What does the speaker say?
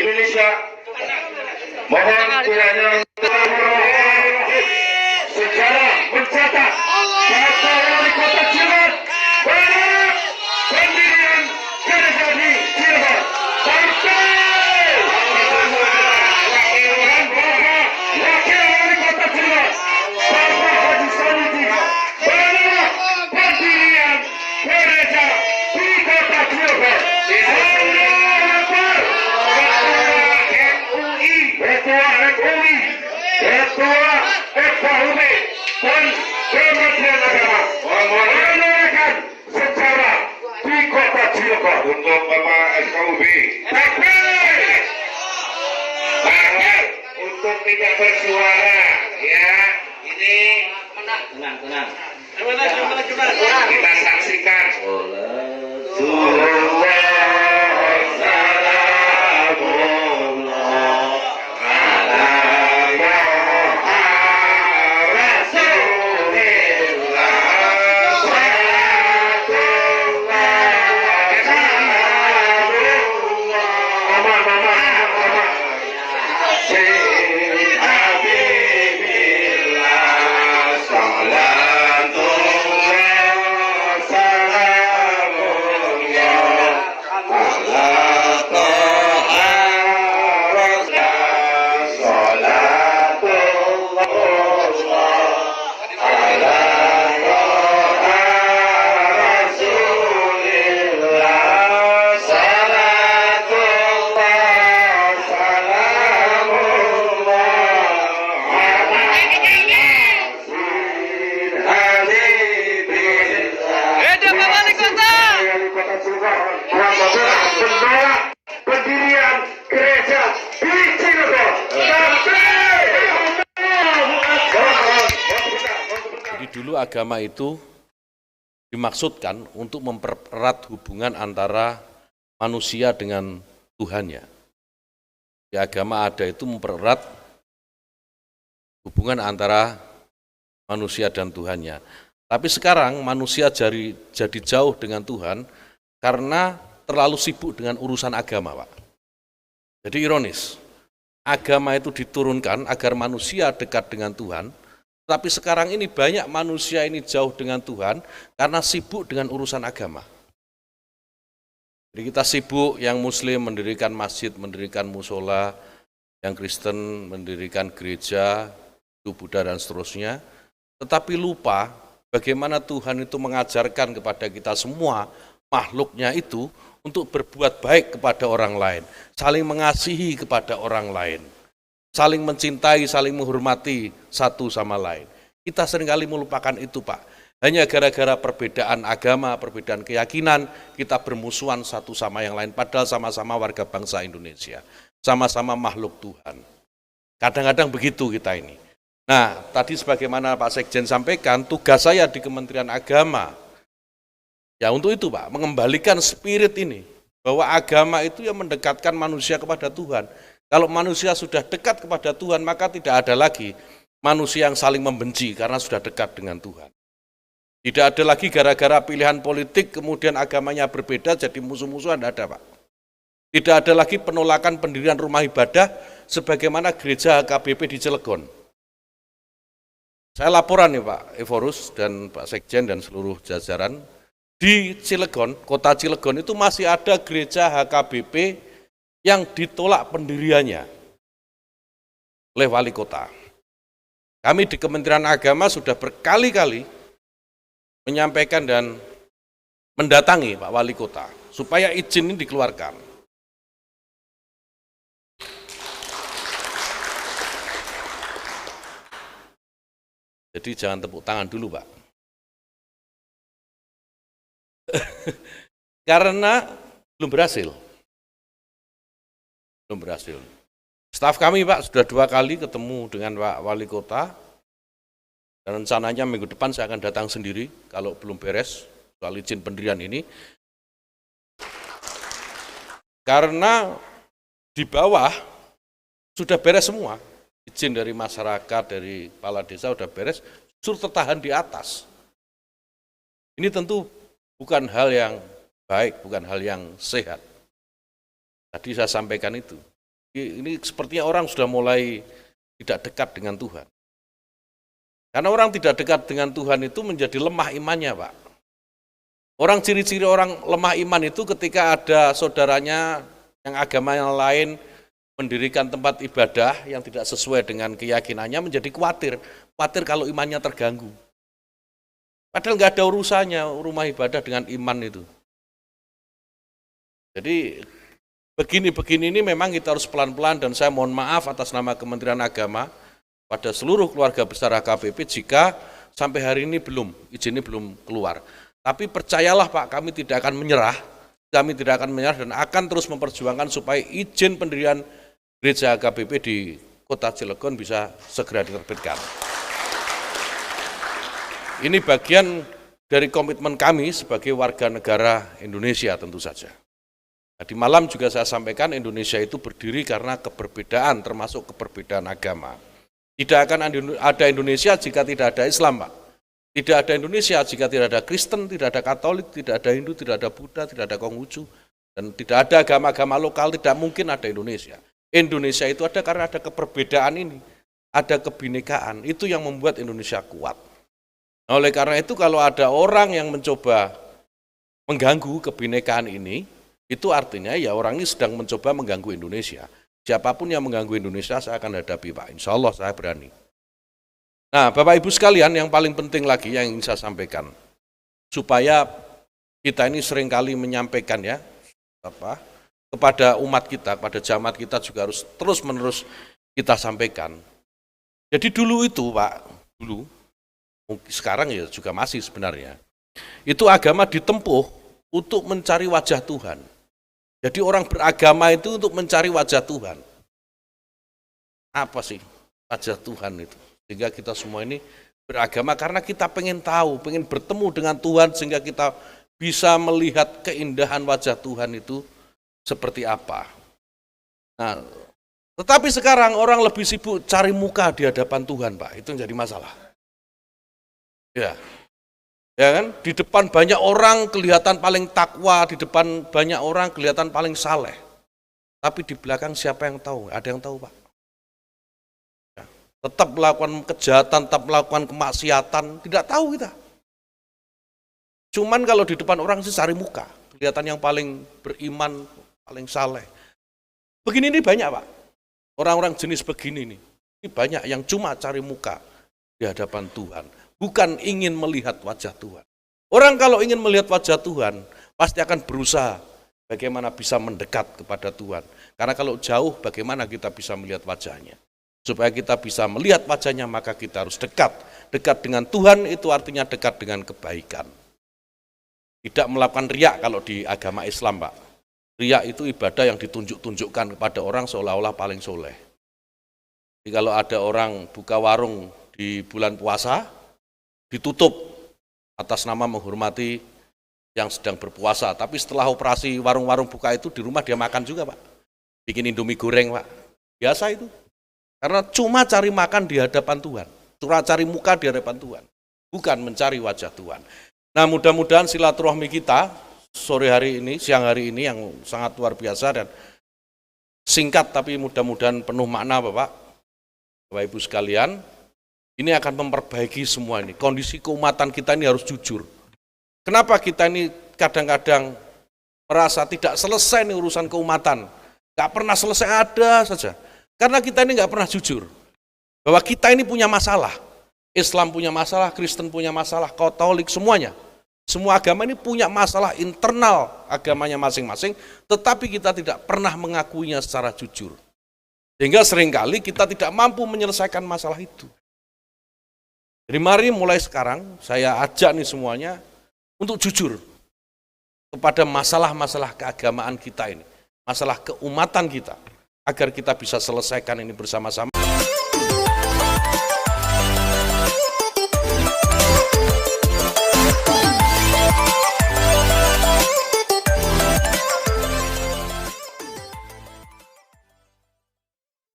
Indonesia. Mohon kiranya sejarah mencatat bahwa wali kota Cirebon pada pendirian gereja di Cirebon sampai dan Bapak Wakil Wali Kota Cirebon Bapak Haji Saniti pada pendirian gereja di kota Cirebon. Ketua MUI, Ketua FKUB, dan Kementerian Agama mengenalkan sejarah di kota Cirebon. Untuk Bapak FKUB, untuk tidak bersuara, ya, ini tenang. Kita saksikan. Pendirian gereja di Cirebon. Jadi dulu agama itu dimaksudkan untuk mempererat hubungan antara manusia dengan Tuhannya. Di agama ada itu mempererat hubungan antara manusia dan Tuhannya. Tapi sekarang manusia jadi jauh dengan Tuhan karena terlalu sibuk dengan urusan agama, Pak. Jadi ironis, agama itu diturunkan agar manusia dekat dengan Tuhan, tapi sekarang ini banyak manusia ini jauh dengan Tuhan karena sibuk dengan urusan agama. Jadi kita sibuk, yang Muslim mendirikan masjid, mendirikan musola, yang Kristen mendirikan gereja, itu Buddha dan seterusnya, tetapi lupa bagaimana Tuhan itu mengajarkan kepada kita semua, makhluknya itu, untuk berbuat baik kepada orang lain, saling mengasihi kepada orang lain, saling mencintai, saling menghormati satu sama lain. Kita seringkali melupakan itu, Pak. Hanya gara-gara perbedaan agama, perbedaan keyakinan, kita bermusuhan satu sama yang lain, padahal sama-sama warga bangsa Indonesia, sama-sama makhluk Tuhan. Kadang-kadang begitu kita ini. Nah, tadi sebagaimana Pak Sekjen sampaikan, tugas saya di Kementerian Agama, ya untuk itu Pak, mengembalikan spirit ini, bahwa agama itu yang mendekatkan manusia kepada Tuhan. Kalau manusia sudah dekat kepada Tuhan, maka tidak ada lagi manusia yang saling membenci karena sudah dekat dengan Tuhan. Tidak ada lagi gara-gara pilihan politik kemudian agamanya berbeda jadi musuh-musuhan, tidak ada Pak. Tidak ada lagi penolakan pendirian rumah ibadah sebagaimana gereja HKBP di Cilegon. Saya laporan nih Pak Evorus dan Pak Sekjen dan seluruh jajaran, di Cilegon, kota Cilegon itu masih ada gereja HKBP yang ditolak pendiriannya oleh wali kota. Kami di Kementerian Agama sudah berkali-kali menyampaikan dan mendatangi Pak Wali Kota supaya izin ini dikeluarkan. Jadi jangan tepuk tangan dulu Pak. Karena belum berhasil. Staf kami Pak sudah 2 kali ketemu dengan Pak Wali Kota, dan rencananya minggu depan saya akan datang sendiri kalau belum beres soal izin pendirian ini. Karena di bawah sudah beres semua, izin dari masyarakat, dari kepala desa sudah beres, justru tertahan di atas. Ini tentu bukan hal yang baik, bukan hal yang sehat. Tadi saya sampaikan itu. Ini sepertinya orang sudah mulai tidak dekat dengan Tuhan. Karena orang tidak dekat dengan Tuhan itu menjadi lemah imannya, Pak. Orang ciri-ciri orang lemah iman itu ketika ada saudaranya yang agama yang lain mendirikan tempat ibadah yang tidak sesuai dengan keyakinannya menjadi khawatir. Khawatir kalau imannya terganggu. Padahal nggak ada urusannya rumah ibadah dengan iman itu. Jadi begini ini memang kita harus pelan-pelan, dan saya mohon maaf atas nama Kementerian Agama pada seluruh keluarga besar HKBP jika sampai hari ini izin ini belum keluar. Tapi percayalah Pak, kami tidak akan menyerah dan akan terus memperjuangkan supaya izin pendirian gereja HKBP di Kota Cilegon bisa segera diterbitkan. Ini bagian dari komitmen kami sebagai warga negara Indonesia tentu saja. Tadi malam juga saya sampaikan Indonesia itu berdiri karena keberbedaan, termasuk keberbedaan agama. Tidak akan ada Indonesia jika tidak ada Islam, Pak. Tidak ada Indonesia jika tidak ada Kristen, tidak ada Katolik, tidak ada Hindu, tidak ada Buddha, tidak ada Konghucu, dan tidak ada agama-agama lokal, tidak mungkin ada Indonesia. Indonesia itu ada karena ada keberbedaan ini, ada kebinekaan, itu yang membuat Indonesia kuat. Nah, oleh karena itu kalau ada orang yang mencoba mengganggu kebinekaan ini, itu artinya ya orang ini sedang mencoba mengganggu Indonesia. Siapapun yang mengganggu Indonesia saya akan hadapi, Pak. Insya Allah saya berani. Nah, Bapak Ibu sekalian, yang paling penting lagi yang ingin saya sampaikan, supaya kita ini seringkali menyampaikan ya, kepada umat kita, kepada jamaat kita juga harus terus-menerus kita sampaikan. Jadi dulu itu, Pak, sekarang ya juga masih sebenarnya, itu agama ditempuh untuk mencari wajah Tuhan. Jadi orang beragama itu untuk mencari wajah Tuhan. Apa sih wajah Tuhan itu? Sehingga kita semua ini beragama karena kita pengen tahu, pengen bertemu dengan Tuhan sehingga kita bisa melihat keindahan wajah Tuhan itu seperti apa. Nah, tetapi sekarang orang lebih sibuk cari muka di hadapan Tuhan, Pak. Itu yang jadi masalah. Ya kan? Di depan banyak orang kelihatan paling takwa, di depan banyak orang kelihatan paling saleh. Tapi di belakang siapa yang tahu? Ada yang tahu, Pak? Ya. Tetap melakukan kejahatan, tetap melakukan kemaksiatan, tidak tahu kita. Cuman kalau di depan orang sih cari muka, kelihatan yang paling beriman, paling saleh. Begini ini banyak, Pak. Orang-orang jenis begini nih. Ini banyak yang cuma cari muka di hadapan Tuhan. Bukan ingin melihat wajah Tuhan. Orang kalau ingin melihat wajah Tuhan, pasti akan berusaha bagaimana bisa mendekat kepada Tuhan. Karena kalau jauh, bagaimana kita bisa melihat wajahnya. Supaya kita bisa melihat wajahnya, maka kita harus dekat. Dekat dengan Tuhan itu artinya dekat dengan kebaikan. Tidak melakukan riak kalau di agama Islam, Pak. Riak itu ibadah yang ditunjuk-tunjukkan kepada orang seolah-olah paling soleh. Jadi kalau ada orang buka warung di bulan puasa, ditutup atas nama menghormati yang sedang berpuasa. Tapi setelah operasi warung-warung buka itu di rumah dia makan juga, Pak. Bikin Indomie goreng, Pak. Biasa itu. Karena cuma cari makan di hadapan Tuhan. Cuma cari muka di hadapan Tuhan. Bukan mencari wajah Tuhan. Nah, mudah-mudahan silaturahmi kita sore hari ini, siang hari ini yang sangat luar biasa dan singkat tapi mudah-mudahan penuh makna, Bapak Ibu sekalian. Ini akan memperbaiki semua ini. Kondisi keumatan kita ini harus jujur. Kenapa kita ini kadang-kadang merasa tidak selesai nih urusan keumatan? Gak pernah selesai, ada saja. Karena kita ini gak pernah jujur. Bahwa kita ini punya masalah. Islam punya masalah, Kristen punya masalah, Katolik, semuanya. Semua agama ini punya masalah internal agamanya masing-masing, tetapi kita tidak pernah mengakuinya secara jujur. Sehingga seringkali kita tidak mampu menyelesaikan masalah itu. Jadi mari mulai sekarang saya ajak nih semuanya untuk jujur kepada masalah-masalah keagamaan kita ini, masalah keumatan kita, agar kita bisa selesaikan ini bersama-sama.